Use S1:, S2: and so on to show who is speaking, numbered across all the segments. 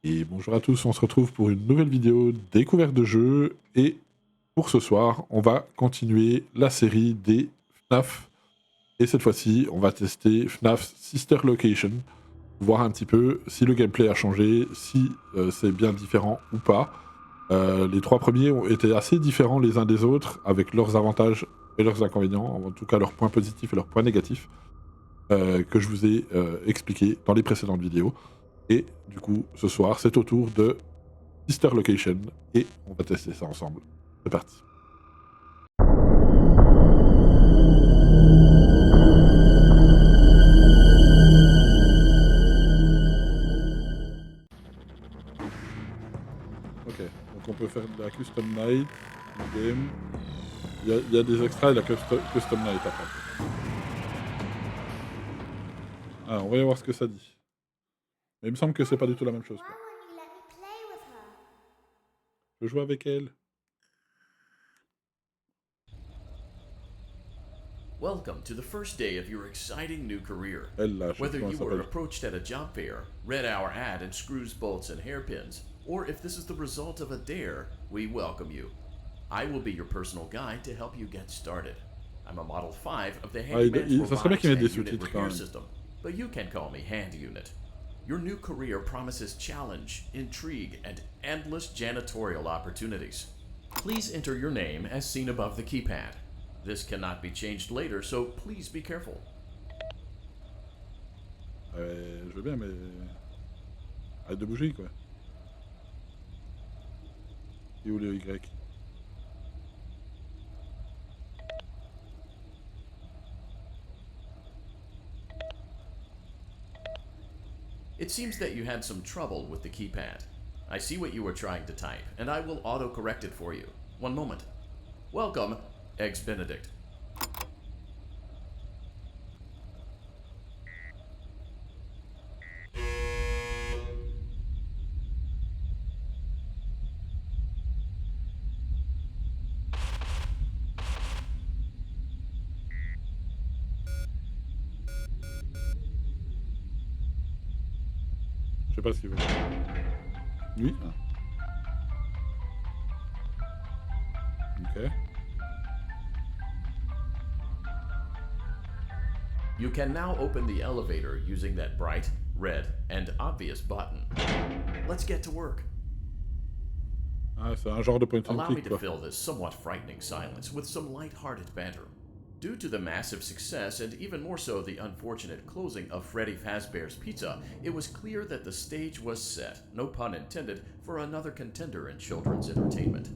S1: Et bonjour à tous, on se retrouve pour une nouvelle vidéo découverte de jeux. Et pour ce soir, on va continuer la série des Fnaf. Et cette fois-ci, on va tester Fnaf Sister Location, voir un petit peu si le gameplay a changé, si c'est bien différent ou pas. Les trois premiers ont été assez différents les uns des autres, avec leurs avantages et leurs inconvénients, en tout cas leurs points positifs et leurs points négatifs, que je vous ai expliqué dans les précédentes vidéos. Et du coup, ce soir, c'est au tour de Sister Location et on va tester ça ensemble. C'est parti. Ok, donc on peut faire de la custom night, game. Il y a des extras et la custom night après. Ah, on va y voir ce que ça dit. Mais il me semble que c'est pas du tout la même chose, quoi. Je joue avec elle.
S2: Welcome to the first day of your exciting new career.
S1: Elle, là, je sais
S2: Whether
S1: plus comment
S2: you
S1: elle
S2: were
S1: s'appelle.
S2: approached at a job fair, read our ad in screws, bolts, and hairpins, or if this is the result of a dare, we welcome you. I will be your personal guide to help you get started. I'm a Model 5 of the
S1: Ah,
S2: Handyman's
S1: ça serait bien
S2: Robotics
S1: qu'il mette des
S2: Hand Unit
S1: sous-titres quand
S2: Repair
S1: même.
S2: System, but you can call me Hand Unit. Your new career promises challenge, intrigue, and endless janitorial opportunities. Please enter your name as seen above the keypad. This cannot be changed later, so please be careful.
S1: Je veux bien, mais. Arrête de bouger, quoi. Et où le Y?
S2: It seems that you had some trouble with the keypad. I see what you were trying to type, and I will auto-correct it for you. One moment. Welcome, Eggs Benedict.
S1: Je sais pas ce qu'il veut. Lui? Ah. Ok.
S2: You can now open the elevator using that bright, red, and obvious button. Let's get to work.
S1: Ah, c'est un genre de point and
S2: Allow me
S1: click,
S2: to
S1: quoi.
S2: fill this somewhat frightening silence with some light-hearted banter. Due to the massive success, and even more so the unfortunate closing of Freddy Fazbear's Pizza, it was clear that the stage was set, no pun intended, for another contender in children's entertainment.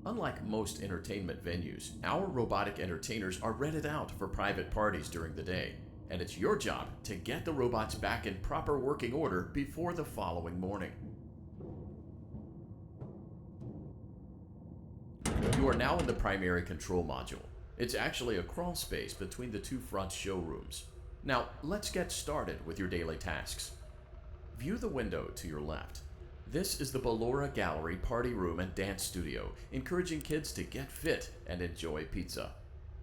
S2: Unlike most entertainment venues, our robotic entertainers are rented out for private parties during the day, and it's your job to get the robots back in proper working order before the following morning. You are now in the primary control module. It's actually a crawl space between the two front showrooms. Now, let's get started with your daily tasks. View the window to your left. This is the Ballora Gallery Party Room and Dance Studio, encouraging kids to get fit and enjoy pizza.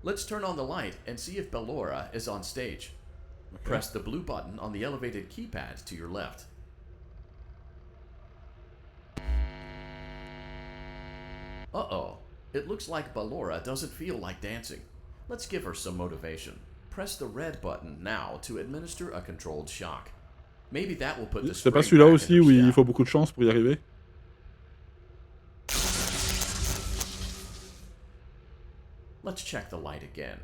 S2: Let's turn on the light and see if Ballora is on stage.
S1: Okay.
S2: Press the blue button on the elevated keypad to your left. Uh-oh. It looks like Ballora doesn't feel like dancing. Let's give her some motivation. Press the red button now to administer a controlled shock. Maybe that will put the
S1: C'est pas
S2: spring
S1: celui-là
S2: back in
S1: aussi
S2: her
S1: où il
S2: step.
S1: faut beaucoup de chance pour y arriver?
S2: Let's check the light again.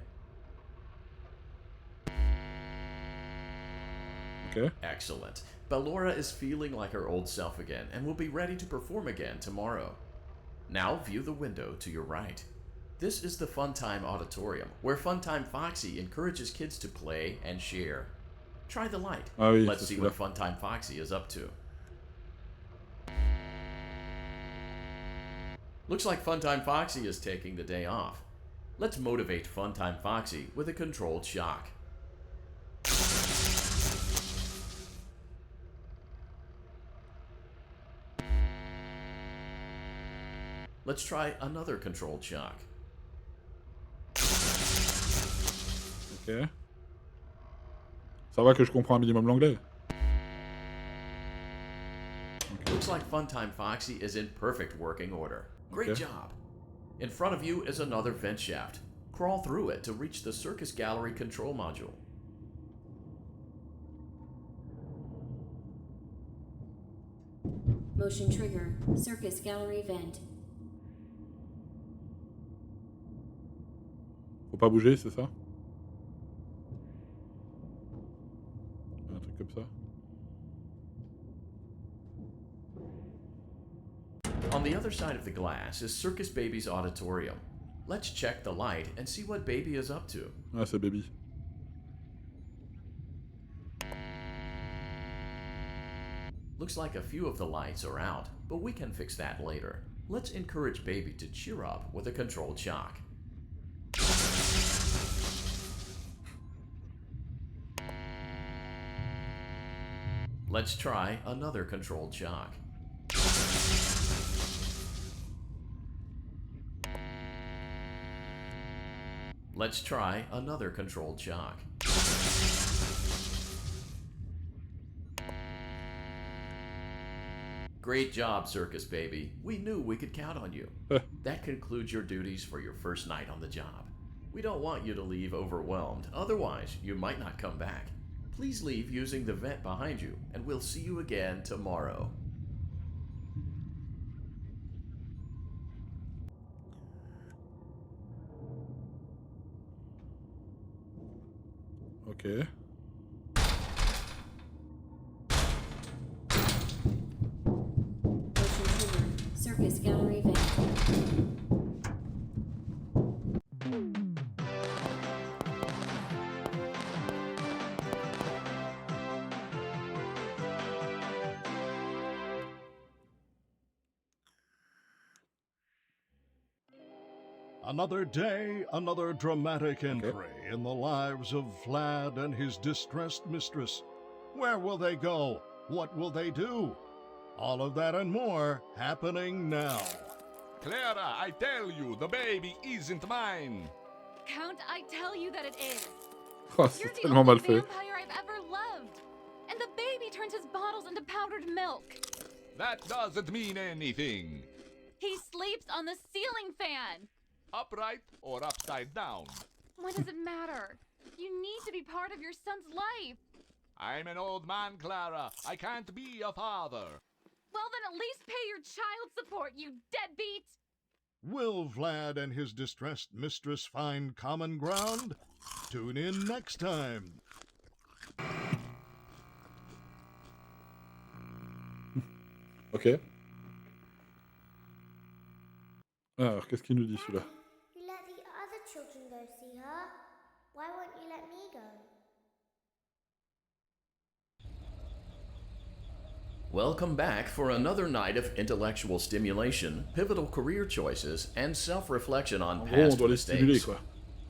S1: Ok.
S2: Excellent. Ballora is feeling like her old self again and will be ready to perform again tomorrow. Now view the window to your right. This is the Funtime Auditorium, where Funtime Foxy encourages kids to play and share. Try the light.
S1: Ah oui,
S2: Let's
S1: c'est
S2: see
S1: celui-là.
S2: what Funtime Foxy is up to. Looks like Funtime Foxy is taking the day off. Let's motivate Funtime Foxy with a controlled shock. Let's try another controlled shock.
S1: Ok. Ça va que je comprends un minimum l'anglais.
S2: Looks like Funtime Foxy is in perfect working order. Great
S1: Okay.
S2: job. In front of you is another vent shaft. Crawl through it to reach the circus gallery control module.
S3: Motion trigger. Circus gallery vent.
S1: Faut pas bouger, c'est ça? Un truc comme ça.
S2: On the other side of the glass is Circus Baby's auditorium. Let's check the light and see what Baby is up to.
S1: Ah, c'est Baby.
S2: Looks like a few of the lights are out, but we can fix that later. Let's encourage Baby to cheer up with a controlled shock. Let's try another controlled shock. Let's try another controlled shock. Great job, Circus Baby. We knew we could count on you. That concludes your duties for your first night on the job. We don't want you to leave overwhelmed, otherwise you might not come back. Please leave using the vent behind you, and we'll see you again tomorrow.
S1: Ok.
S3: Motion trigger. Circus gallery vent.
S4: Another day, another dramatic entry in the lives of Vlad and his distressed mistress. Where will they go? What will they do? All of that and more happening now.
S5: Clara, I tell you, the baby isn't mine.
S6: Count, I tell you that it is.
S1: Oh,
S6: You're
S1: c'est
S6: the
S1: tellement mal
S6: only
S1: fait.
S6: vampire I've ever loved. And the baby turns his bottles into powdered milk.
S5: That doesn't mean anything.
S6: He sleeps on the ceiling fan.
S5: Upright or upside down.
S6: What does it matter? You need to be part of your son's life.
S5: I'm an old man, Clara. I can't be a father.
S6: Well, then at least pay your child support, you deadbeat.
S4: Will Vlad and his distressed mistress find common ground? Tune in next time.
S1: Ok. Alors, qu'est-ce qu'il nous dit celui-là?
S7: You let the other children go see her. Why won't you let me go?
S2: Welcome back for another night of intellectual stimulation, pivotal career choices, and self-reflection on
S1: En gros, on
S2: past
S1: doit les stimuler,
S2: mistakes.
S1: quoi.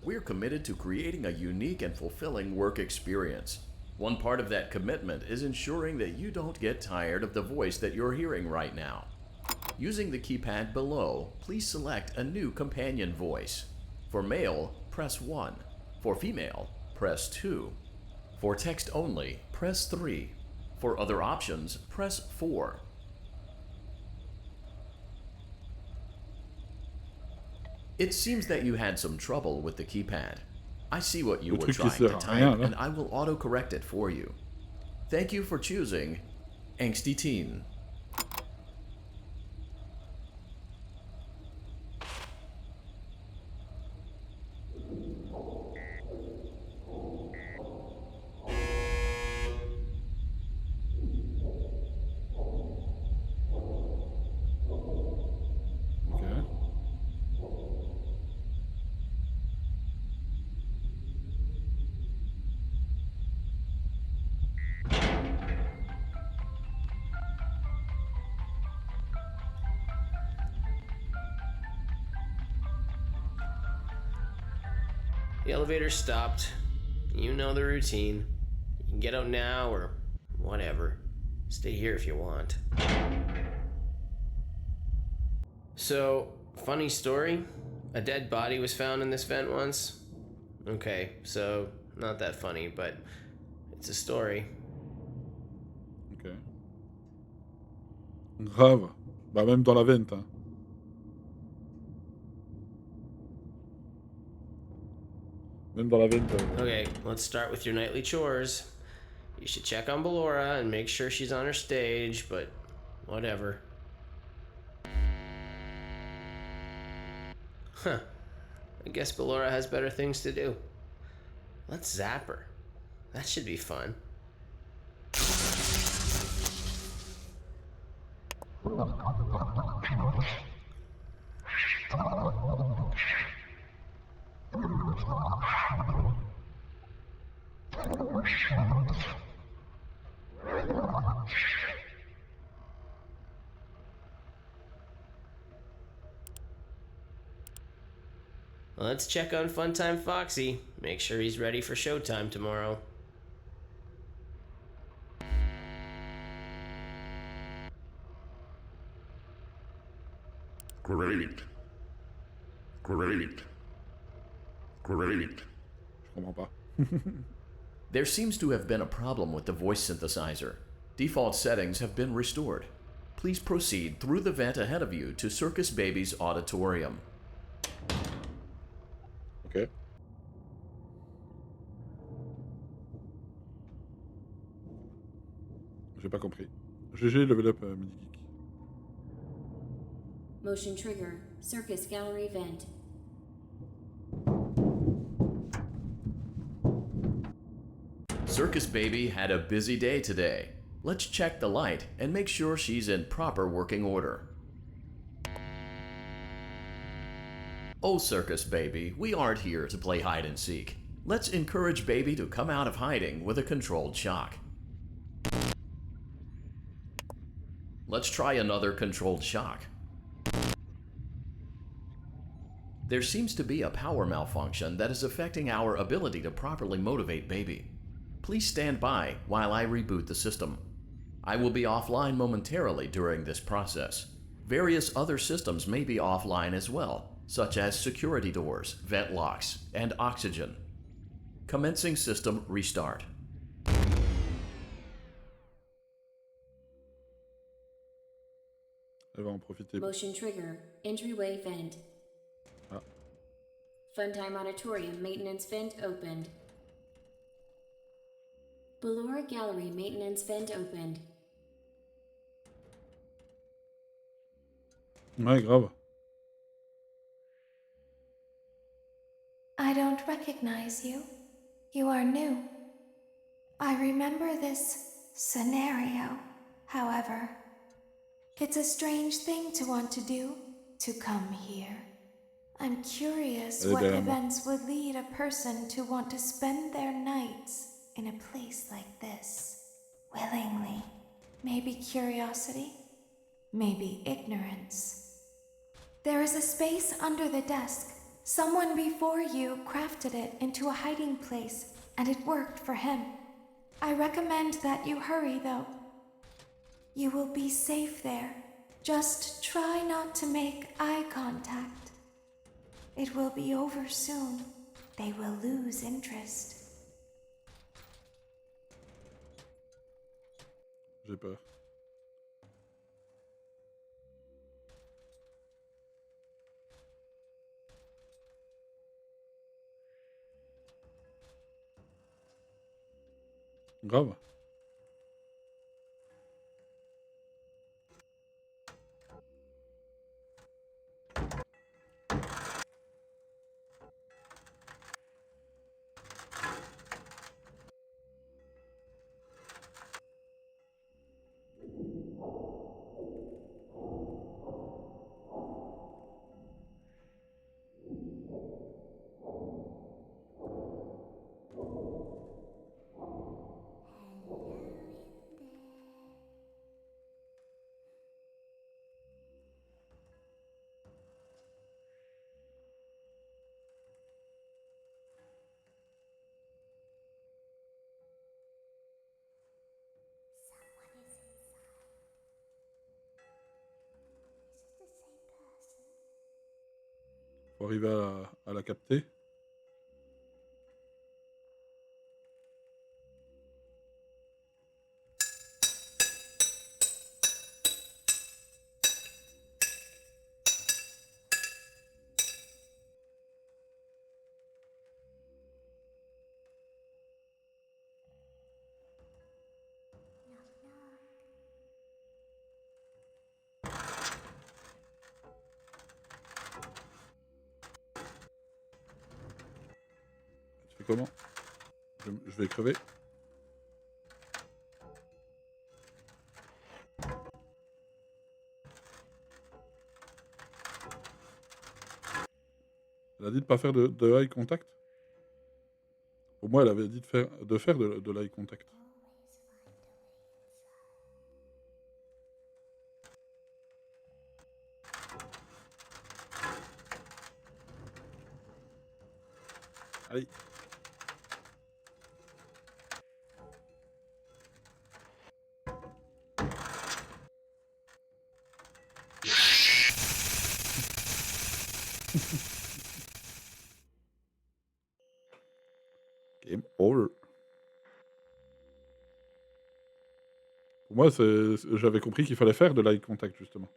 S2: We're committed to creating a unique and fulfilling work experience. One part of that commitment is ensuring that you don't get tired of the voice that you're hearing right now. Using the keypad below, please select a new companion voice. For male, press 1. For female, press 2. For text only, press 3. For other options, press 4. It seems that you had some trouble with the keypad. I see what you
S1: Le
S2: were
S1: truc qui
S2: trying to
S1: sert à rien,
S2: type,
S1: là.
S2: and I will auto-correct it for you. Thank you for choosing Angsty Teen.
S1: Ok.
S8: The elevator stopped. You know the routine. You can get out now or whatever. Stay here if you want. So, funny story. A dead body was found in this vent once. Okay, so not that funny, but it's a story.
S1: Ok. Grave. Bah, même dans la vente. Hein. Même dans la vente.
S8: Okay, let's start with your nightly chores. You should check on Ballora and make sure she's on her stage, but whatever. Huh. I guess Ballora has better things to do. Let's zap her. That should be fun. Let's check on Funtime Foxy. Make sure he's ready for showtime tomorrow.
S5: Great. Great. Great.
S1: Je comprends pas.
S2: There seems to have been a problem with the voice synthesizer. Default settings have been restored. Please proceed through the vent ahead of you to Circus Baby's auditorium.
S1: Ok. J'ai pas compris. GG, level up, Midi Geek.
S3: Motion trigger. Circus gallery vent.
S2: Circus Baby had a busy day today. Let's check the light and make sure she's in proper working order. Oh, Circus Baby, we aren't here to play hide and seek. Let's encourage Baby to come out of hiding with a controlled shock. Let's try another controlled shock. There seems to be a power malfunction that is affecting our ability to properly motivate Baby. Please stand by while I reboot the system. I will be offline momentarily during this process. Various other systems may be offline as well, such as security doors, vent locks, and oxygen. Commencing system restart.
S1: Elle va en profiter.
S3: Motion trigger. Entryway vent.
S1: Ah.
S3: Funtime auditorium maintenance vent opened. Ballora gallery maintenance vent opened.
S1: Ouais, grave.
S9: I don't recognize you. You are new. I remember this scenario, however. It's a strange thing to want to do, to come here. I'm curious what events would lead a person to want to spend their nights in a place like this. Willingly. Maybe curiosity, maybe ignorance. There is a space under the desk. Someone before you crafted it into a hiding place, and it worked for him. I recommend that you hurry, though. You will be safe there. Just try not to make eye contact. It will be over soon. They will lose interest.
S1: J'ai peur. Grave. Faut arriver à la capter. C'est comment? Je vais crever. Elle a dit de pas faire de eye contact. Pour moi, elle avait dit de faire de l'eye contact. Allez. Game over. Pour moi, j'avais compris qu'il fallait faire de l'eye contact, justement.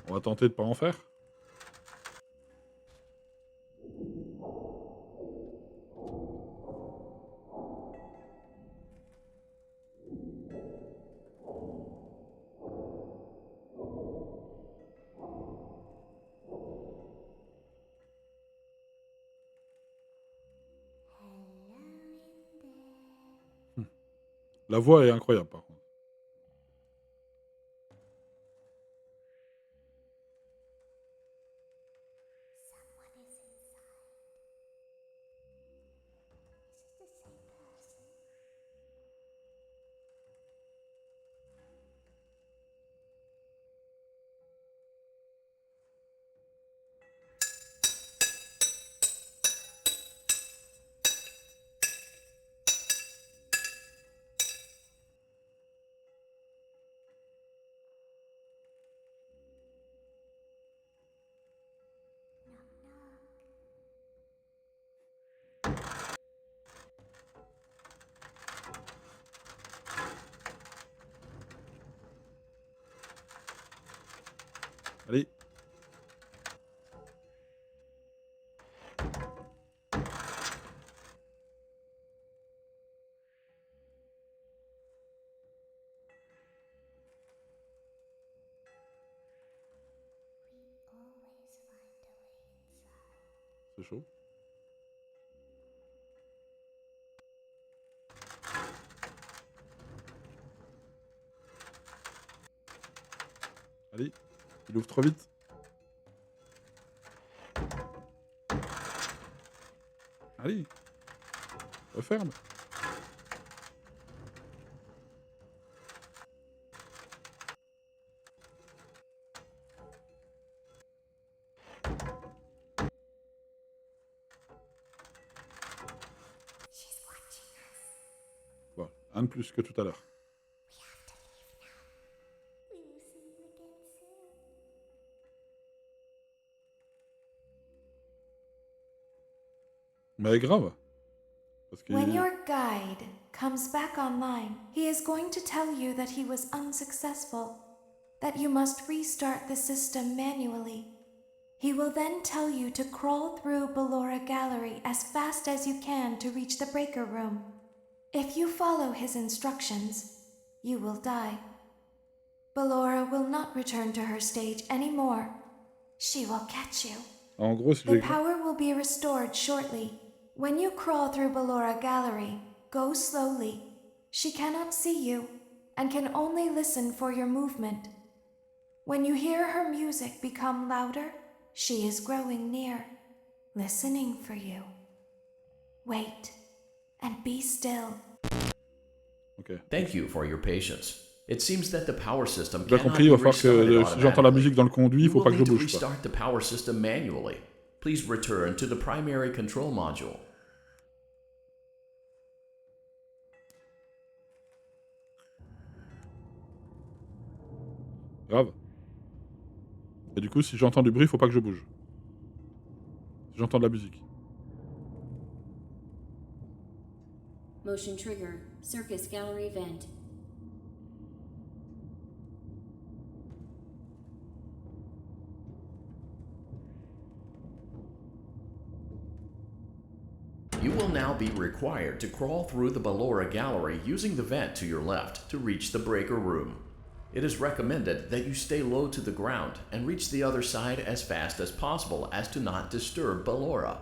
S1: On va tenter de pas en faire. La voix est incroyable, par contre. Allez. C'est chaud. Allez, il ouvre trop vite. Allez, referme. Bon, un de plus que tout à l'heure. Mais grave. Parce que...
S9: When your guide comes back online, he is going to tell you that he was unsuccessful, that you must restart the system manually. He will then tell you to crawl through Ballora Gallery as fast as you can to reach the breaker room. If you follow his instructions, you will die. Ballora will not return to her stage anymore. She will catch you.
S1: En gros, si
S9: The power will be restored shortly. When you crawl through Ballora Gallery, go slowly. She cannot see you and can only listen for your movement. When you hear her music become louder, she is growing near, listening for you. Wait and be still.
S1: Okay.
S2: Thank you for your patience. It seems that the power system
S1: J'ai
S2: cannot
S1: compris, il
S2: be
S1: va falloir que
S2: restarted
S1: si j'entends la
S2: automatically.
S1: musique dans le conduit, il
S2: You
S1: faut
S2: will
S1: pas que je
S2: need to
S1: bouge. Quoi.
S2: restart the power system manually. Please return to the primary control module.
S1: Grave. Et du coup, si j'entends du bruit, il faut pas que je bouge. Si j'entends de la musique.
S3: Motion trigger, circus gallery vent.
S2: You will now be required to crawl through the Ballora gallery using the vent to your left to reach the breaker room. It is recommended that you stay low to the ground and reach the other side as fast as possible as to not disturb Ballora.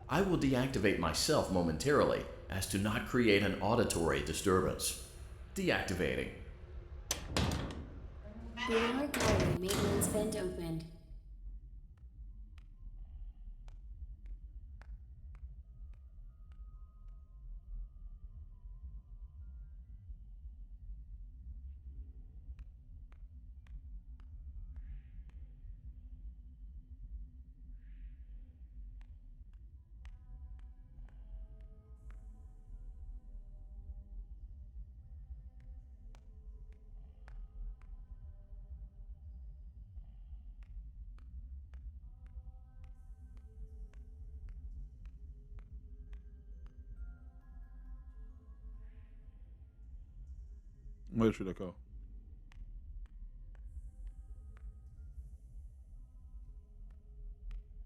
S2: I will deactivate myself momentarily as to not create an auditory disturbance. Deactivating.
S3: Ballora gallery maintenance vent opened.
S1: Ouais, je suis d'accord.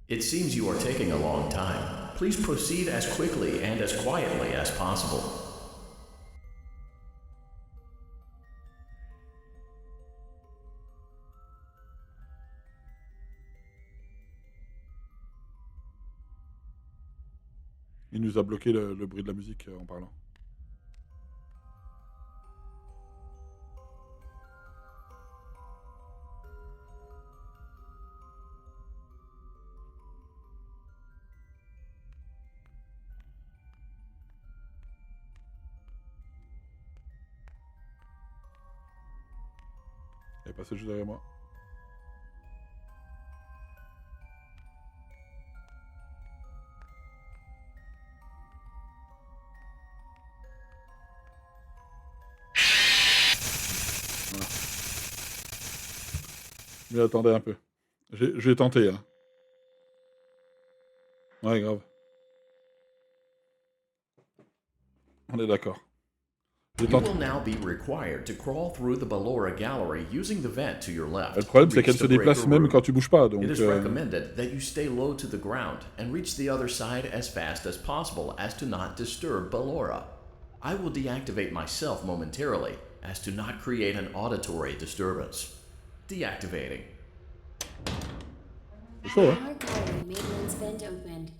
S2: It seems you are taking a long time. Please proceed as quickly and as quietly as possible.
S1: Il nous a bloqué le bruit de la musique en parlant. Il est passé juste derrière moi. Voilà. Mais attendez un peu. J'ai tenté, hein. Ouais, grave. On est d'accord. J'ai
S2: You
S1: tenté.
S2: will now be required to crawl through the Ballora gallery using the vent to your left.
S1: Le problème,
S2: to
S1: c'est qu'elle
S2: reach
S1: se
S2: the
S1: déplace
S2: breaker
S1: même
S2: room.
S1: quand tu bouges pas. Donc,
S2: It is recommended that you stay low to the ground and reach the other side as fast as possible as to not disturb Ballora. I will deactivate myself momentarily as to not create an auditory disturbance. Deactivating.
S1: c'est chaud, hein.
S3: Ballora gallery maintenance vent opened.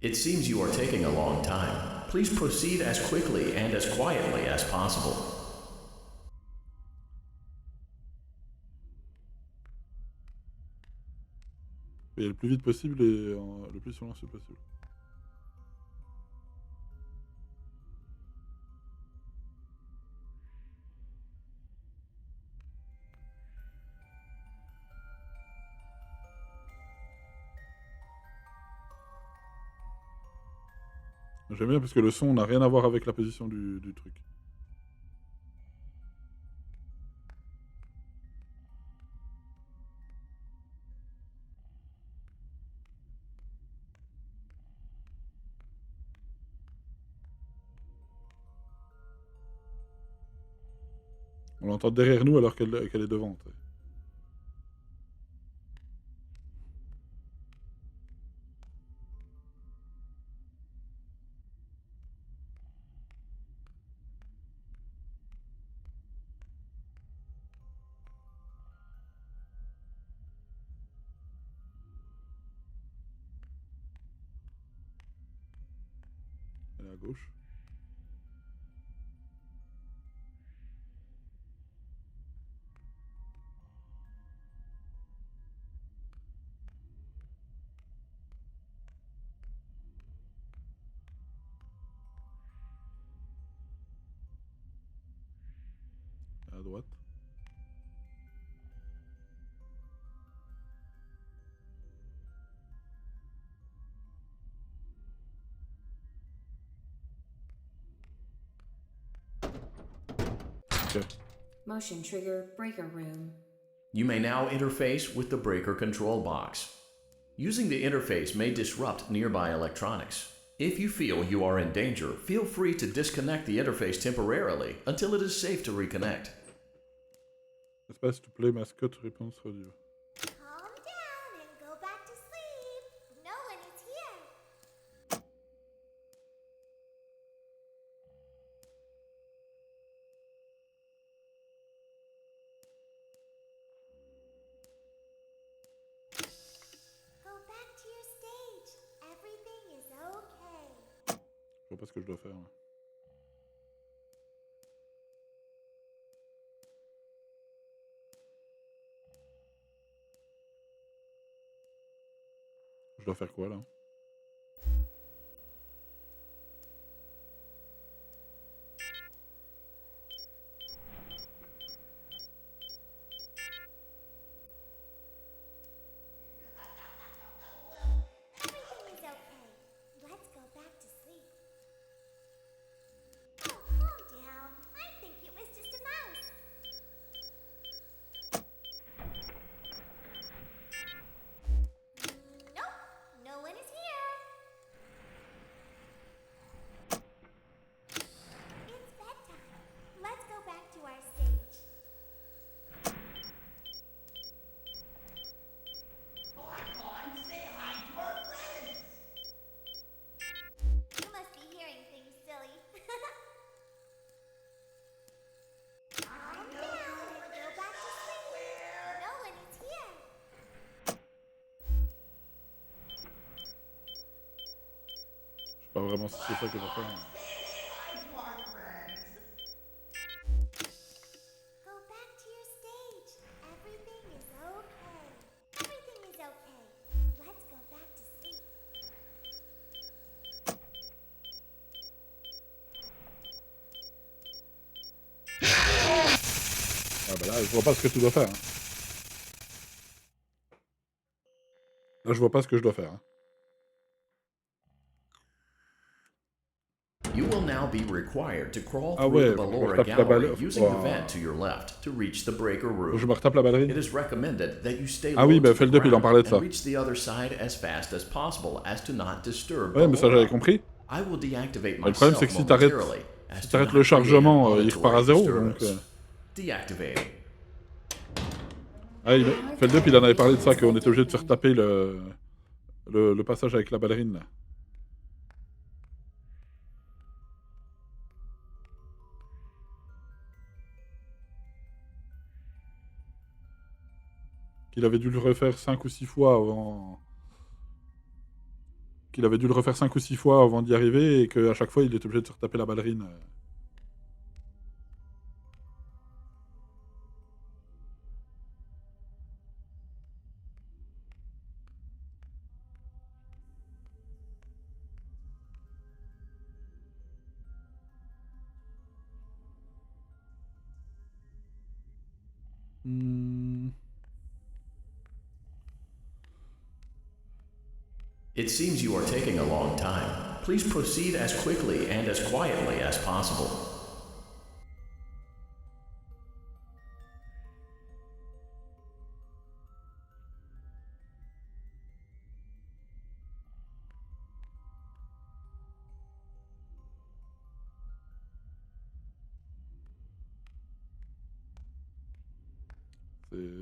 S2: It seems you are taking a long time. Please proceed as quickly and as quietly as possible.
S1: Et le plus vite possible et le plus silencieux possible. J'aime bien parce que le son n'a rien à voir avec la position du truc. On l'entend derrière nous alors qu'elle est devant. T'sais. Elle est à gauche. droite. Ok.
S3: Motion trigger breaker room.
S2: You may now interface with the breaker control box. Using the interface may disrupt nearby electronics. If you feel you are in danger, feel free to disconnect the interface temporarily until it is safe to reconnect.
S1: Espace to play mascotte réponse audio.
S7: Calm down and go back to sleep. No one is here. Go back to your stage. Everything is okay.
S1: Je vois pas ce que je dois faire. Là. Je dois faire quoi là?
S7: Everything is okay. Let's go back to sleep. Oh, calm down. I think it was just a mouse. Nope, no one is here. It's bedtime. Let's go back to our stage. You must be hearing things, silly. Calm down and go back to sleep. No one is here.
S1: Je sais pas vraiment si c'est ça que je dois faire.
S7: Go back to your stage. Everything is okay. Everything is okay. Let's go back to sleep.
S1: Ah bah là, je vois pas ce que tu dois faire. Hein. Là, je vois pas ce que je dois faire. Hein.
S2: You will now be required to crawl
S1: Ah
S2: through
S1: ouais,
S2: the
S1: faut que je me
S2: Ballora
S1: retape la
S2: gallery
S1: balle.
S2: using the
S1: Oh.
S2: vent to your left to reach the breaker
S1: Faut que je
S2: room.
S1: me retape la ballerine.
S2: It is recommended that you stay
S1: Ah
S2: low
S1: oui, bah
S2: to the
S1: Feldup, il en
S2: ground
S1: parlait de ça.
S2: and reach the other side as fast as possible as to not disturb
S1: Ouais, mais ça j'avais
S2: Ballora.
S1: compris.
S2: I will deactivate
S1: Le problème, c'est
S2: myself
S1: que si t'arrêtes
S2: momentarily as to
S1: le
S2: not create
S1: chargement,
S2: an
S1: il repart à
S2: auditory
S1: zéro. Donc,
S2: disturbance. Deactivating.
S1: ah, Feldup, il en avait parlé de ça, qu'on était obligé de se retaper le passage avec la ballerine. Là. Qu'il avait dû le refaire 5 ou 6 fois avant. Qu'il avait dû le refaire 5 ou 6 fois avant d'y arriver et qu'à chaque fois il était obligé de se retaper la ballerine.
S2: It seems you are taking a long time. Please proceed as quickly and as quietly as possible.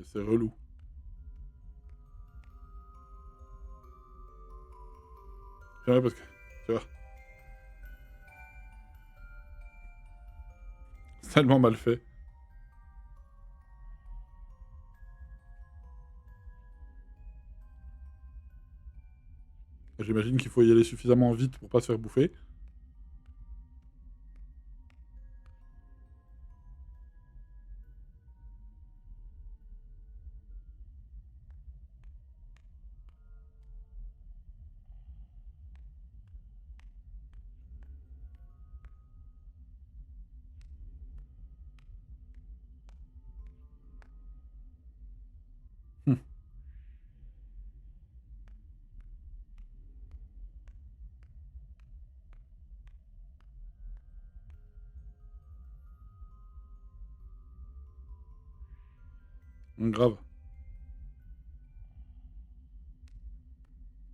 S1: C'est relou. C'est vrai parce que. Tu vois. C'est tellement mal fait. J'imagine qu'il faut y aller suffisamment vite pour pas se faire bouffer. Grave.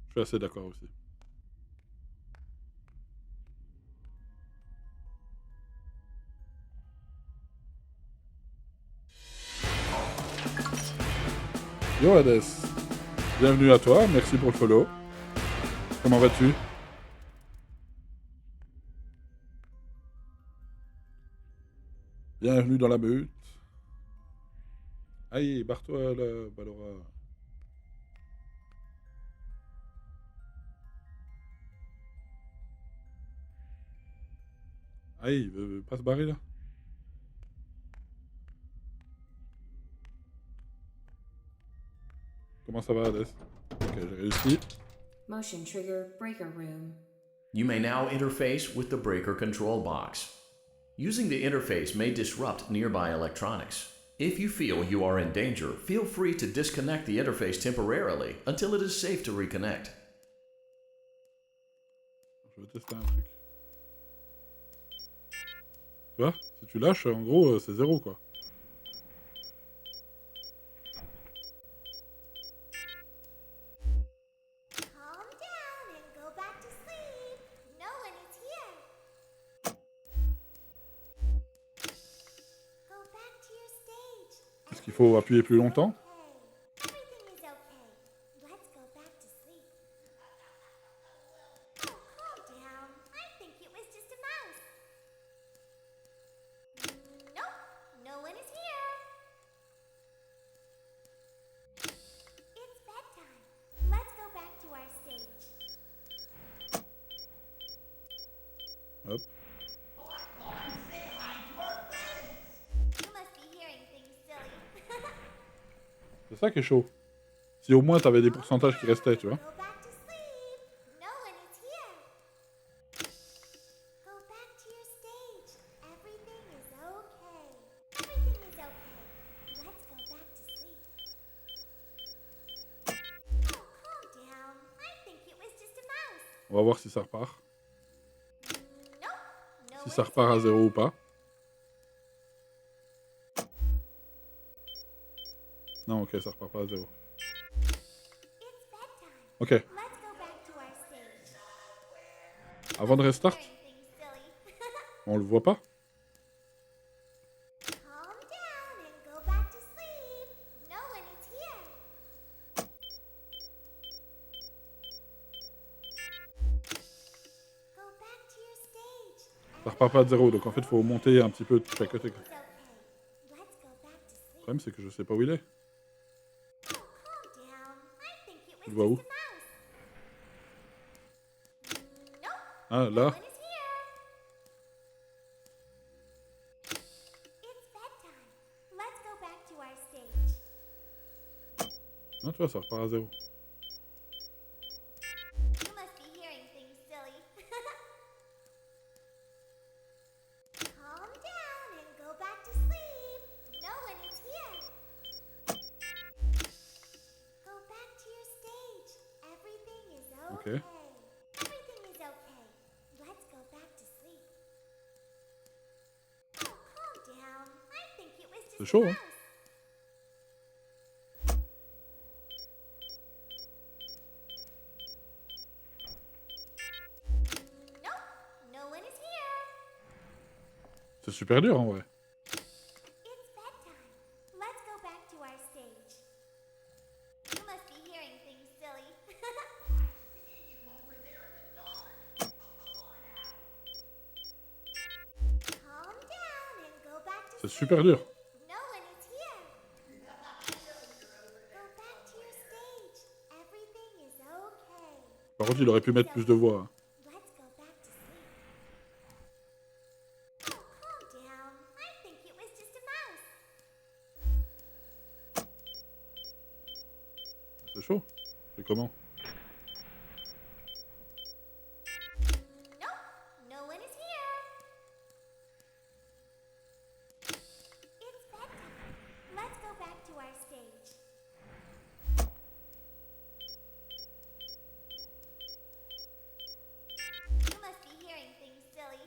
S1: Je suis assez d'accord aussi. Yo Hades, bienvenue à toi, merci pour le follow. Comment vas-tu? Bienvenue dans la meute. Aïe, barre-toi là, Balora. Aïe, il veut pas se barrer là? Comment ça va, Hades? Ok, j'ai réussi.
S3: Motion trigger breaker room.
S2: You may now interface with the breaker control box. Using the interface may disrupt nearby electronics. If you feel you are in danger, feel free to disconnect the interface temporarily until it is safe to reconnect.
S1: Je vais tester un truc. Tu vois? Si tu lâches, en gros, c'est 0 quoi.
S7: Calm down and go back to sleep. No one is here. Go back to your stage.
S1: Est-ce qu'il faut appuyer plus longtemps?
S7: Okay. Everything is okay. Let's go back to sleep. Oh, calm down. I think it was just a mouse. Nope, no one is here. It's bedtime. Let's go back to our stage.
S1: Hop.
S7: You must be hearing things silly.
S1: C'est ça qui est chaud. Si au moins t'avais des pourcentages qui restaient, tu vois.
S7: Go back to sleep. No one is here. Go back to your stage. Everything is okay. Everything is okay. Let's go back to sleep. Oh, calm down. I think it was just a mouse.
S1: On va voir si ça repart.
S7: Nope. No
S1: Si
S7: one
S1: ça
S7: is
S1: repart à
S7: here.
S1: 0 ou pas. Non, ok, ça repart pas à 0.
S7: It's bedtime.
S1: Ok,
S7: Let's go back to our stage.
S1: avant de restart,
S7: Hearing things silly.
S1: on le voit pas.
S7: Calm down and go back to sleep. No one is here. Go back to your stage.
S1: Ça repart pas à 0, donc en fait, faut monter un petit peu de chaque côté.
S7: Everything is okay. Let's go back to
S1: Le
S7: sleep.
S1: problème, c'est que je sais pas où il est.
S7: Oh, calm down. I think it was
S1: Tu le vois où?
S7: just a mouse. Nope.
S1: Ah,
S7: No
S1: là.
S7: one is here. It's bedtime. Let's go back to our stage.
S1: Non, tu vois, ça repart à 0.
S7: You must be hearing things silly. Calm down and go back to sleep. No one is here. Go back to your stage. Everything is okay.
S1: Ok.
S7: Everything is okay. Let's go back to sleep. Oh, calm down. I think it was just
S1: C'est
S7: a
S1: chaud, hein?
S7: mouse. Nope, no one is here.
S1: C'est super dur en vrai.
S7: It's bedtime. Let's go back to our stage. You must be hearing things silly. Calm down and go back to
S1: C'est
S7: sleep.
S1: super dur.
S7: No one is here. Go back to your stage. Everything is okay.
S1: Par contre, il aurait pu mettre plus de voix. Hein.
S7: Let's go back to sleep. Oh, calm down. I think it was just a mouse.
S1: C'est chaud. C'est comment?
S7: Nope, no one is here. It's bedtime. Let's go back to our stage. You must be hearing things silly.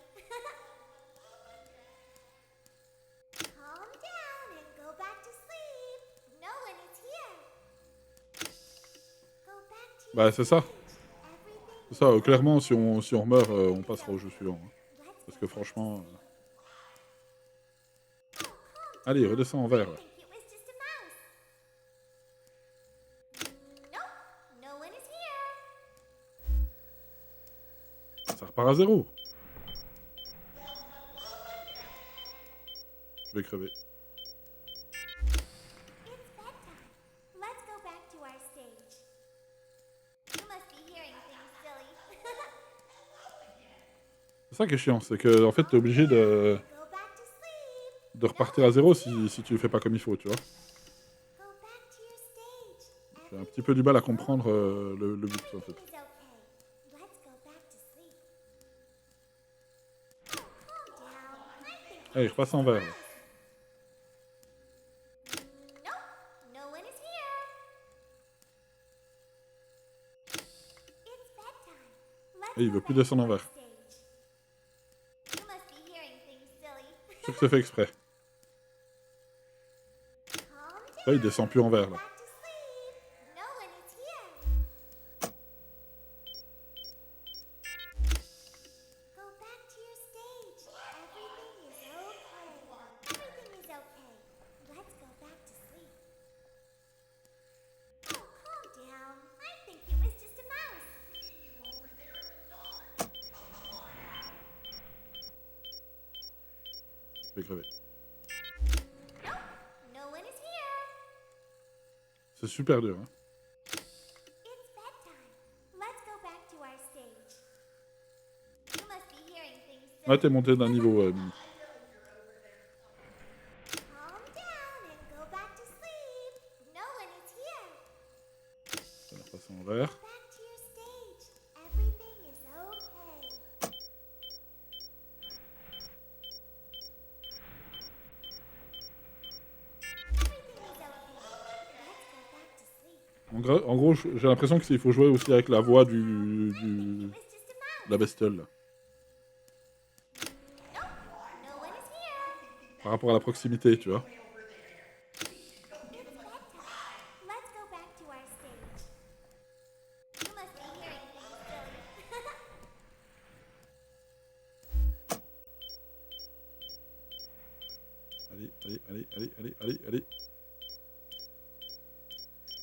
S7: Calm down and go back to sleep. No
S1: Bah, c'est ça. C'est ça, clairement, si on meurt, on passera au jeu suivant. Hein. Parce que franchement... Allez, redescends en vert. Là.
S7: Think it was just a mouse. Nope, no one is here.
S1: Ça repart à 0. Je vais crever.
S7: It's bedtime. Let's go back to our stage. You must be hearing things silly.
S1: C'est ça qui est chiant, c'est que en fait, t'es obligé
S7: Go back to sleep.
S1: de repartir à 0 si tu le fais pas comme il faut, tu vois.
S7: Go back to your stage.
S1: J'ai un petit peu du mal à comprendre le but, en fait.
S7: Everything is okay. Let's go back to sleep. Calm down. I think
S1: Allez, je repasse en vert. Là.
S7: nope, no one is here. It's bedtime. Let's
S1: Et il
S7: go
S1: veut plus
S7: back
S1: descendre en
S7: to our
S1: vert.
S7: stage. You must be hearing things silly.
S1: Je sais que c'est fait exprès.
S7: Calm down.
S1: Là, il descend plus en vert, là.
S7: Back to sleep. No one is here. Go back to your stage. Everything is okay. Everything is okay. Let's go back to sleep. Oh, calm down. I think it was just a mouse.
S1: Je vais crever.
S7: Nope, no one is here.
S1: C'est super dur, hein.
S7: It's bedtime. Let's go back to our stage. You must be hearing things silly.
S1: Ouais, t'es monté d'un niveau, Mimi.
S7: Calm down and go back to sleep. No one is here.
S1: Je vais repasser en vert.
S7: Back to your stage. Everything is okay. Everything is okay. Let's go back to sleep.
S1: En gros, j'ai l'impression qu'il faut jouer aussi avec la voix
S7: It was just a
S1: de
S7: mouse.
S1: la bestiole, là.
S7: Nope, no one is here.
S1: Par rapport à la proximité, tu vois.
S7: It's bedtime. Let's go back to our stage. You must be hearing things silly.
S1: Allez, allez, allez, allez, allez, allez, allez.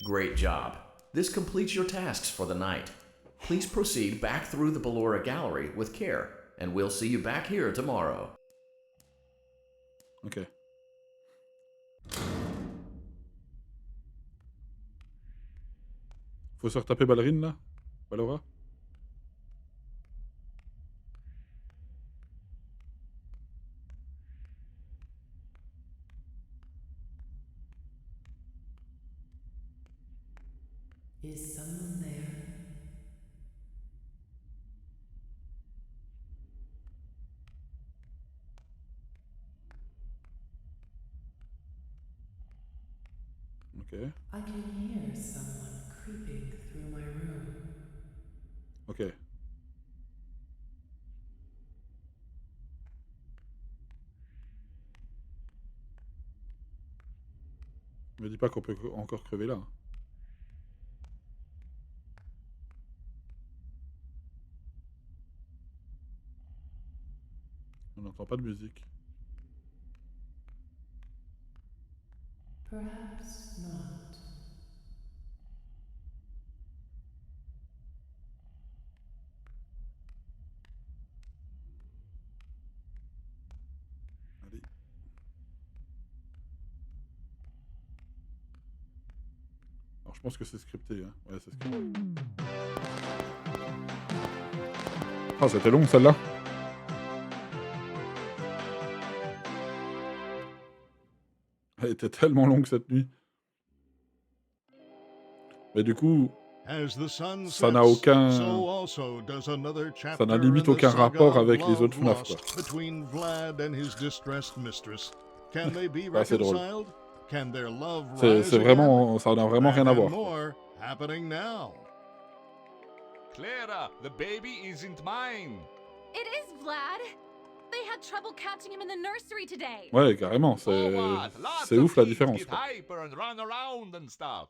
S2: Great job. This completes your tasks for the night. Please proceed back through the Ballora Gallery with care, and we'll see you back here tomorrow.
S1: Ok. Faut se retaper ballerine, là Ballora.
S10: Is someone there?
S1: Ok.
S10: I can hear someone creeping through my room.
S1: Ok. Me dis pas qu'on peut encore crever là. Hein. On n'entend pas de musique.
S10: Perhaps not.
S1: Allez. Alors je pense que c'est scripté. Hein. Ouais, c'est scripté. Ah, c'était long celle-là. Elle était tellement longue cette nuit. Mais du coup,
S4: As the sun
S1: ça n'a
S4: sets,
S1: aucun...
S4: so also does another chapter
S1: n'a limite
S4: in the
S1: aucun
S4: saga
S1: rapport
S4: of
S1: avec les
S4: love
S1: autres Fnaf,
S4: lost
S1: quoi.
S4: between Vlad and his distressed mistress. Can they be
S1: Ah, c'est drôle.
S4: reconciled? Can their love
S1: C'est
S4: rise again?
S1: vraiment... Ça n'a vraiment
S4: That
S1: rien à
S4: and
S1: voir.
S4: more happening now.
S5: Clara, the baby isn't mine.
S6: It is Vlad. They had trouble catching him in the nursery today.
S1: Ouais, carrément.
S5: For what? Lots
S1: C'est
S5: of
S1: ouf la
S5: kids
S1: différence.
S5: get
S1: Quoi.
S5: hyper and run around and stuff.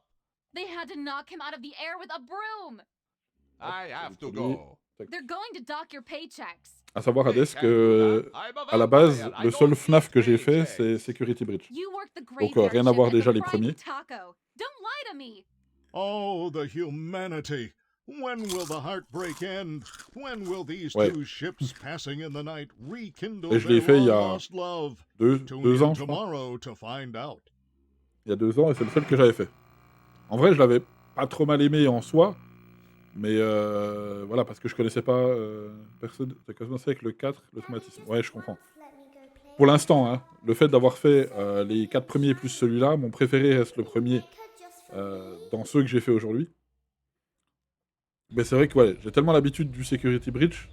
S6: They had to knock him out of the air with a broom.
S5: I have to go.
S6: They're going to dock your paychecks.
S1: À savoir, Hades, que à la base, le seul Fnaf que j'ai fait, c'est Security Breach.
S6: You worked the
S1: Donc
S6: graveyard
S1: rien à voir
S6: shift at
S1: déjà
S6: the
S1: les
S6: Fried
S1: premiers.
S6: Taco. Don't lie to me.
S4: Oh, the humanity! When will the heartbreak end? When will these
S1: Ouais.
S4: two ships passing in the night rekindle
S1: Et je l'ai
S4: their
S1: fait il y a
S4: long-lost love?
S1: deux
S4: Tune
S1: ans,
S4: in
S1: je crois.
S4: tomorrow to find out.
S1: Il y a 2 ans, et c'est le seul que j'avais fait. En vrai, je l'avais pas trop mal aimé en soi, mais voilà, parce que je connaissais pas personne. T'as commencé avec le 4, l'automatisme. Ouais, je comprends. Pour l'instant, hein, le fait d'avoir fait les 4 premiers plus celui-là, mon préféré reste le premier dans ceux que j'ai fait aujourd'hui. Mais c'est vrai que ouais, j'ai tellement l'habitude du Security Breach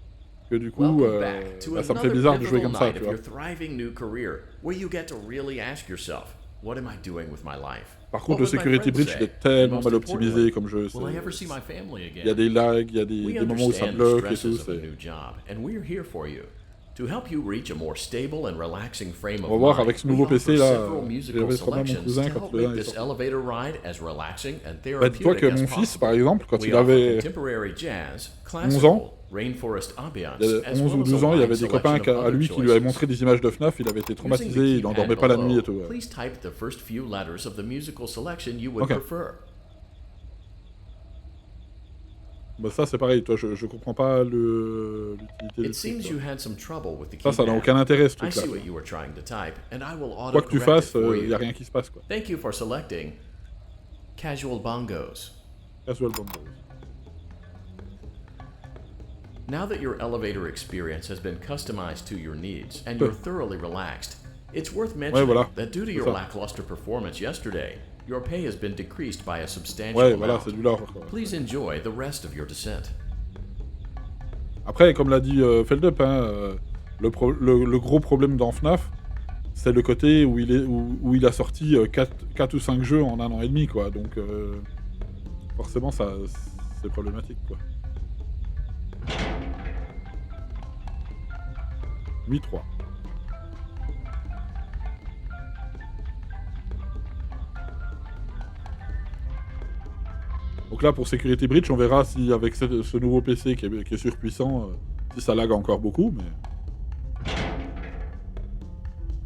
S1: que du coup,
S2: Welcome back to
S1: ça me fait
S2: another
S1: bizarre de jouer
S2: pivotal
S1: comme ça,
S2: night
S1: tu
S2: of
S1: vois.
S2: your thriving new career, where you get to really ask yourself, what am I doing with my life?
S1: Par contre,
S2: What
S1: le
S2: would my
S1: Security
S2: friends
S1: Breach,
S2: say?
S1: il est tellement
S2: And
S1: mal
S2: most
S1: optimisé
S2: importantly,
S1: comme jeu.
S2: will I ever see my family again?
S1: Il y a des lags, il y a
S2: We
S1: des moments où ça
S2: understand the
S1: bloque et
S2: stresses
S1: tout.
S2: of a new job, and we're here for you. To help you reach a more stable and relaxing frame of
S1: On va voir
S2: mind,
S1: avec ce
S2: we
S1: nouveau
S2: offer
S1: PC là.
S2: several musical
S1: J'avais sûrement mon
S2: selections
S1: cousin
S2: to
S1: quand
S2: help
S1: le 1
S2: make
S1: est
S2: this
S1: sorti.
S2: elevator ride as relaxing and
S1: Bah, dis-toi
S2: therapeutic
S1: que
S2: as
S1: mon fils,
S2: possible.
S1: par exemple, quand
S2: We
S1: il
S2: offer
S1: avait
S2: contemporary jazz,
S1: 11 ans,
S2: classical, rainforest ambiance,
S1: il y a
S2: as
S1: 11
S2: well
S1: ou
S2: as a
S1: 12 ans, il y
S2: wide
S1: avait des copains
S2: selection of
S1: à
S2: other
S1: lui qui lui avaient
S2: choices.
S1: montré des images de FNAF, il avait été
S2: Using the
S1: traumatisé, il
S2: keypad
S1: n'endormait pas la nuit et
S2: below,
S1: tout. Ouais.
S2: please type the first few letters of the musical selection you would
S1: Ok.
S2: prefer.
S1: Bah, ça, c'est pareil, toi, je comprends pas l'utilité
S2: It
S1: du
S2: seems
S1: truc.
S2: you
S1: Toi.
S2: had some trouble with the
S1: Ça n'a
S2: keypad.
S1: aucun intérêt ce
S2: I
S1: truc-là.
S2: see what you were trying to type, and I will
S1: Quoi que tu
S2: auto-correct it
S1: fasses,
S2: for
S1: il n'y
S2: you.
S1: a rien qui se passe, quoi.
S2: Thank you for selecting Casual Bongos.
S1: Casual Bongos.
S2: Now that your elevator experience has been customized to your needs and you're thoroughly relaxed, it's worth mentioning
S1: voilà.
S2: that due to
S1: C'est
S2: your
S1: ça.
S2: lackluster performance yesterday, your pay has been decreased by a substantial
S1: Ouais, voilà,
S2: amount.
S1: c'est du lard. Quoi.
S2: Please enjoy the rest of your descent.
S1: Après, comme l'a dit Feldup, hein, le gros problème dans FNAF, c'est le côté où il a sorti 4 ou 5 jeux en 1 an et demi, quoi. Donc, forcément, ça, c'est problématique, quoi. 8-3. Donc là, pour Security Breach, on verra si avec ce nouveau PC qui est surpuissant, si ça lag encore beaucoup, mais...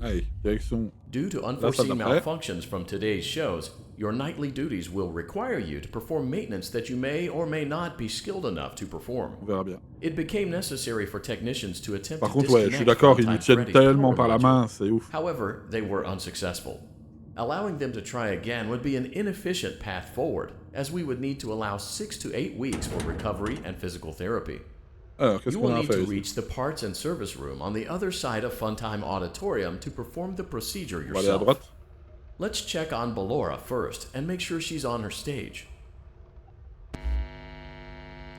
S1: Allez, direction...
S2: Due to unforeseen malfunctions from today's shows, your nightly duties will require you to perform maintenance that you may or may not be skilled enough to perform.
S1: On verra bien.
S2: It became necessary for technicians to attempt
S1: Par
S2: to
S1: contre, ouais, je suis
S2: disconnect
S1: d'accord, ils
S2: Funtime
S1: nous tiennent
S2: Freddy's
S1: tellement
S2: power
S1: par la
S2: module.
S1: main, c'est ouf.
S2: However, they were unsuccessful. Allowing them to try again would be an inefficient path forward, as we would need to allow 6 to 8 weeks for recovery and physical therapy.
S1: Alors, qu'est-ce
S2: You
S1: qu'on
S2: will
S1: a à
S2: need
S1: faire
S2: to
S1: ici?
S2: reach the parts and service room on the other side of Funtime Auditorium to perform the procedure
S1: On va aller à
S2: yourself.
S1: droite.
S2: Let's check on Ballora first and make sure she's on her stage.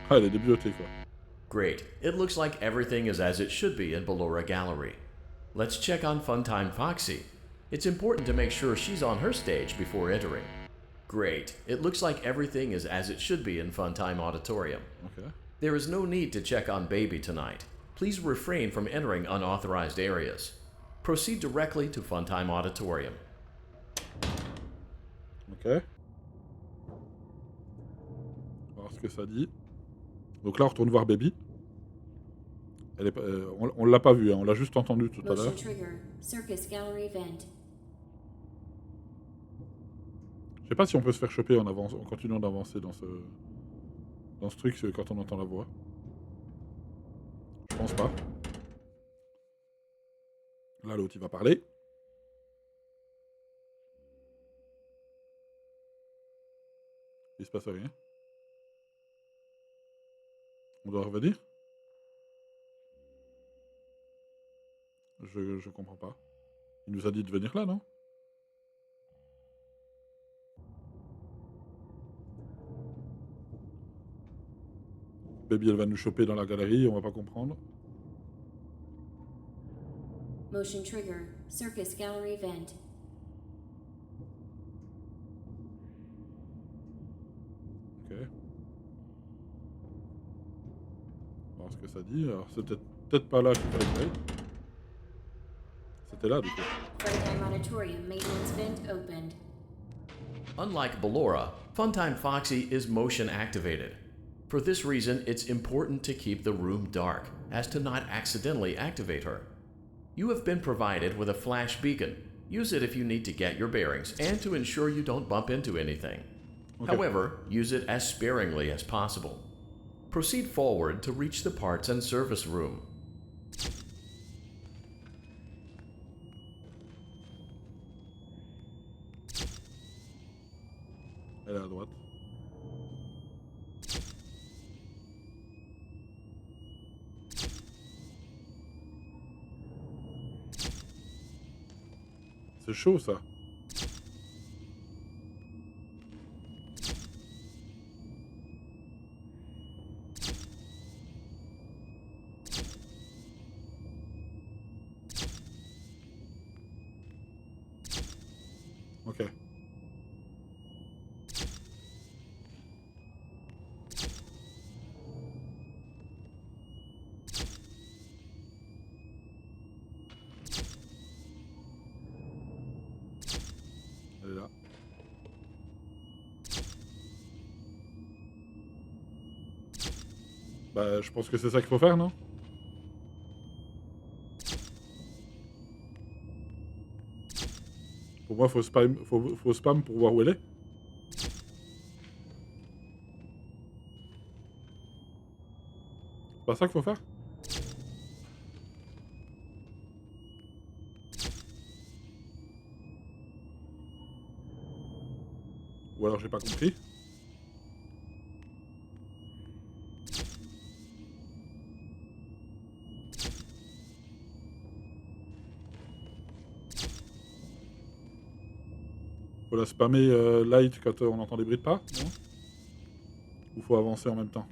S1: Ah, elle est débiotée, quoi.
S2: Great. It looks like everything is as it should be in Ballora Gallery. Let's check on Funtime Foxy. It's important to make sure she's on her stage before entering. Great. It looks like everything is as it should be in Funtime Auditorium.
S1: Okay.
S2: There is no need to check on Baby tonight. Please refrain from entering unauthorized areas. Proceed directly to Funtime Auditorium.
S1: Ok. On va voir ce que ça dit. Donc là, on retourne voir Baby. Elle est pas, on l'a pas vue, hein, on l'a juste entendu tout à l'heure.
S3: Motion trigger. Circus gallery vent.
S1: Je sais pas si on peut se faire choper en continuant d'avancer dans ce truc quand on entend la voix. Je pense pas. Là, l'autre, il va parler. Il se passe rien. On doit revenir? Je comprends pas. Il nous a dit de venir là, non? Baby, elle va nous choper dans la galerie, on va pas comprendre.
S3: Motion trigger. Circus gallery vent.
S1: Ok. On va voir ce que ça dit. Alors, c'est peut-être pas là qu'il fallait que j'aille. C'était là, du coup.
S3: Funtime auditorium maintenance vent opened.
S2: Unlike Ballora, Funtime Foxy is motion activated. For this reason, it's important to keep the room dark, as to not accidentally activate her. You have been provided with a flash beacon. Use it if you need to get your bearings and to ensure you don't bump into anything.
S1: Ok.
S2: However, use it as sparingly as possible. Proceed forward to reach the parts and service room.
S1: Elle est à droite. C'est chaud ça. Ok. Elle est là. Bah, je pense que c'est ça qu'il faut faire, non? Pour moi, faut spam pour voir où elle est. C'est pas ça qu'il faut faire? Ou alors j'ai pas compris. Faut la spammer light quand on entend des bruits de pas, non? Ou faut avancer en même temps?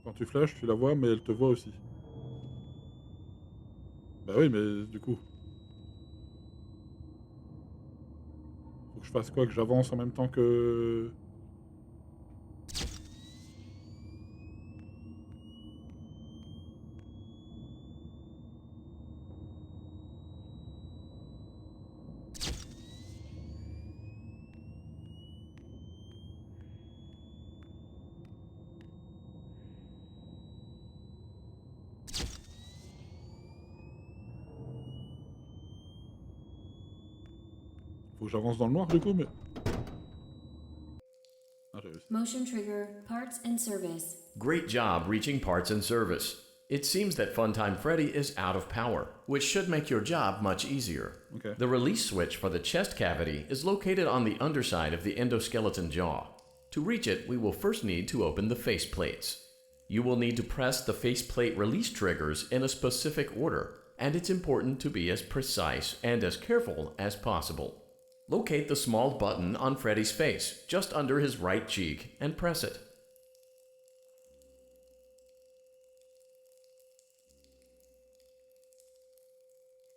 S1: Quand tu flashes, tu la vois, mais elle te voit aussi. Bah oui, mais du coup... Faut que je fasse quoi? Que j'avance en même temps que... Faut que j'avance dans le noir du coup, mais... Ah, j'ai réussi.
S3: Motion trigger, parts and service.
S2: Great job reaching parts and service. It seems that Funtime Freddy is out of power, which should make your job much easier.
S1: Okay.
S2: The release switch for the chest cavity is located on the underside of the endoskeleton jaw. To reach it, we will first need to open the face plates. You will need to press the faceplate release triggers in a specific order, and it's important to be as precise and as careful as possible. Locate the small button on Freddy's face, just under his right cheek, and press it.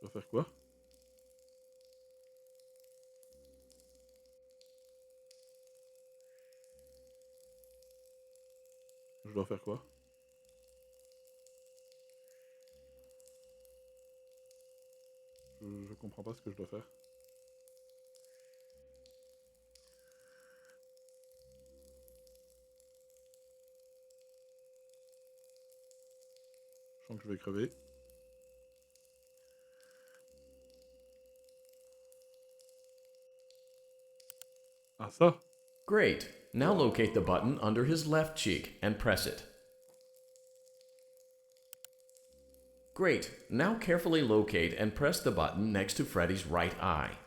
S1: Je dois faire quoi? Je dois faire quoi? Je comprends pas ce que je dois faire. Je sens que je vais crever. Ah ça?
S2: Great. Now locate the button under his left cheek and press it. Great. Now carefully locate and press the button next to Freddy's right eye.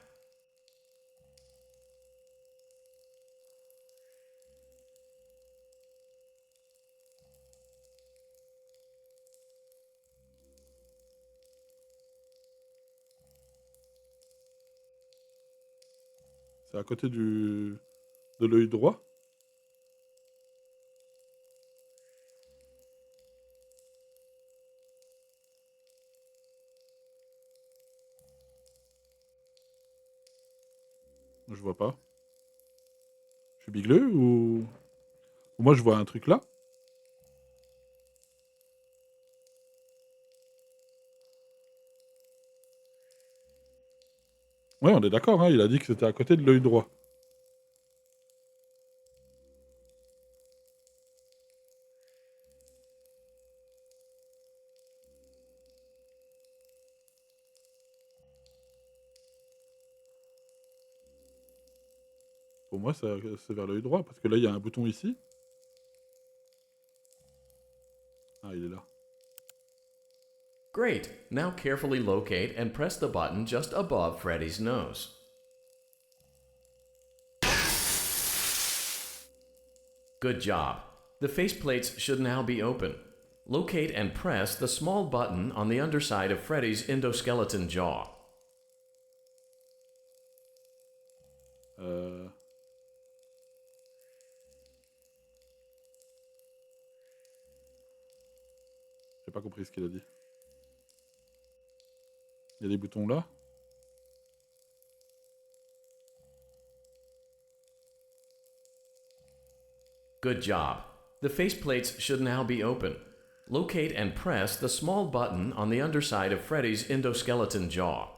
S1: C'est à côté de l'œil droit? Je vois pas. Je suis bigleux ou moi je vois un truc là? Ouais, on est d'accord, hein, il a dit que c'était à côté de l'œil droit. Pour moi, c'est vers l'œil droit, parce que là, il y a un bouton ici. Ah, il est là.
S2: Great. Now carefully locate and press the button just above Freddy's nose. Good job. The faceplates should now be open. Locate and press the small button on the underside of Freddy's endoskeleton jaw.
S1: J'ai pas compris ce qu'il a dit. Il y a des boutons là.
S2: Good job. The faceplates should now be open. Locate and press the small button on the underside of Freddy's endoskeleton jaw.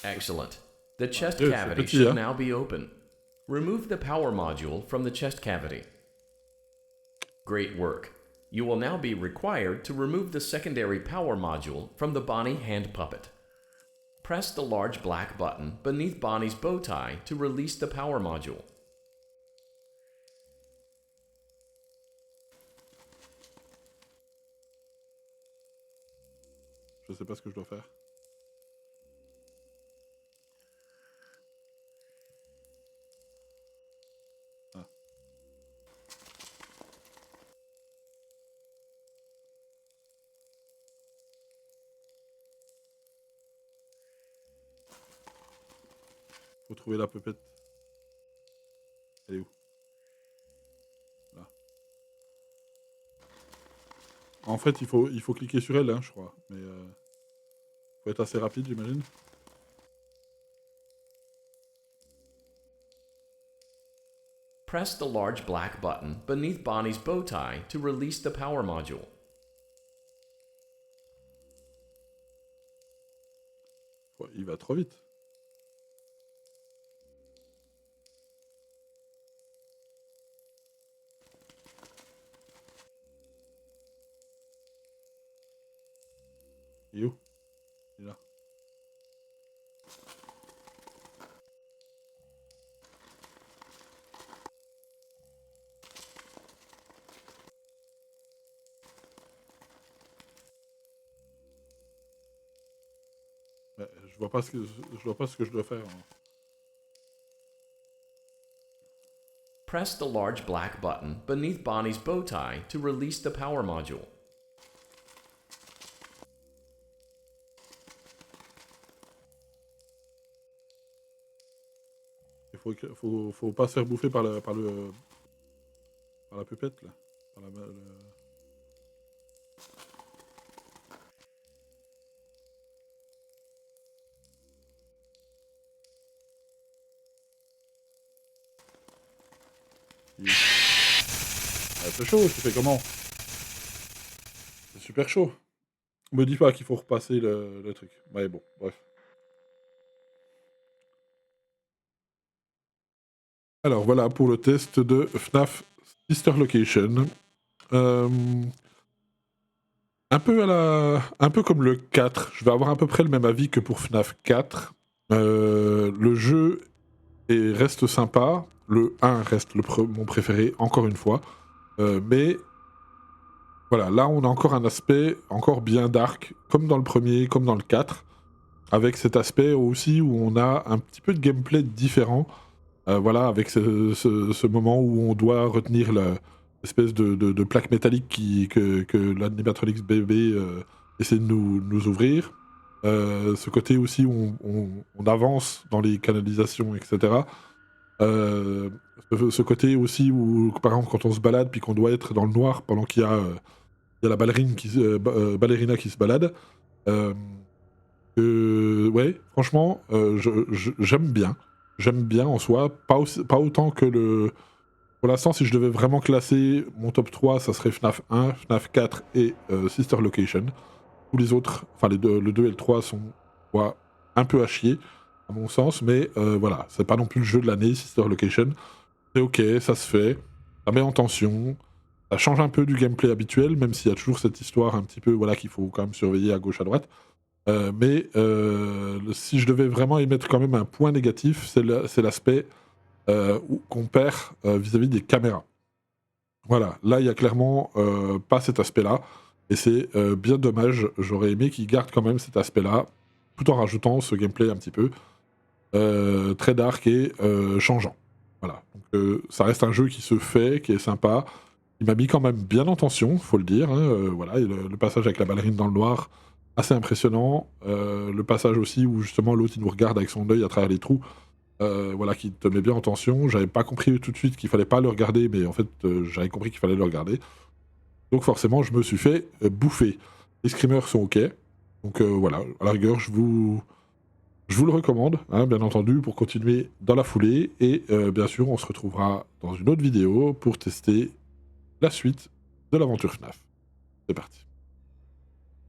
S2: Excellent. The chest
S1: Yes,
S2: cavity
S1: petit,
S2: should
S1: hein.
S2: now be open. Remove the power module from the chest cavity. Great work. You will now be required to remove the secondary power module from the Bonnie hand puppet. Press the large black button beneath Bonnie's bow tie to release the power module.
S1: Je sais pas ce que je dois faire. Ah. Faut trouver la pupette. Elle est où? Là. En fait, il faut cliquer sur elle, hein, je crois. Mais faut être assez rapide, j'imagine.
S2: Press the large black button beneath Bonnie's bow tie to release the power module.
S1: Ouais, il va trop vite. Il est où? Il est là. Ouais, je vois pas ce que je dois faire, hein.
S2: Press the large black button beneath Bonnie's bow tie to release the power module.
S1: Faut pas se faire bouffer par la pupette, là. Par Ah, c'est chaud, tu fais comment? C'est super chaud. Me dis pas qu'il faut repasser le truc. Ouais, bon, bref. Alors voilà pour le test de Fnaf Sister Location. Euh, un peu comme le 4, je vais avoir à peu près le même avis que pour Fnaf 4. Le jeu reste sympa. Le 1 reste mon préféré, encore une fois. Mais voilà, là on a encore un aspect encore bien dark, comme dans le premier, comme dans le 4, avec cet aspect aussi où on a un petit peu de gameplay différent. Voilà, avec ce moment où on doit retenir l'espèce de plaque métallique que l'animatronics bébé essaie de nous ouvrir. Ce côté aussi où on avance dans les canalisations, etc. Ce côté aussi où, par exemple, quand on se balade puis qu'on doit être dans le noir pendant qu'il y a y a la ballerina qui se balade. Ouais, franchement, j'aime bien. J'aime bien en soi, pas autant que le... Pour l'instant, si je devais vraiment classer mon top 3, ça serait Fnaf 1, Fnaf 4 et Sister Location. Tous les autres, enfin le 2 et le 3 sont un peu à chier, à mon sens, mais voilà, c'est pas non plus le jeu de l'année, Sister Location. C'est ok, ça se fait, ça met en tension, ça change un peu du gameplay habituel, même s'il y a toujours cette histoire un petit peu qu'il faut quand même surveiller à gauche à droite. Mais si je devais vraiment y mettre quand même un point négatif, c'est l'aspect qu'on perd vis-à-vis des caméras. Voilà, là il y a clairement pas cet aspect-là, et c'est bien dommage. J'aurais aimé qu'ils gardent quand même cet aspect-là, tout en rajoutant ce gameplay un petit peu très dark et changeant. Voilà, donc ça reste un jeu qui se fait, qui est sympa. Il m'a mis quand même bien en tension, faut le dire. Voilà, et le passage avec la ballerine dans le noir, assez impressionnant. Le passage aussi où justement l'autre il nous regarde avec son œil à travers les trous, qui te met bien en tension. J'avais pas compris tout de suite qu'il fallait pas le regarder, mais en fait j'avais compris qu'il fallait le regarder. Donc forcément je me suis fait bouffer. Les screamers sont ok, donc voilà, à la rigueur je vous le recommande, bien entendu, pour continuer dans la foulée. Et bien sûr on se retrouvera dans une autre vidéo pour tester la suite de l'aventure Fnaf. C'est parti.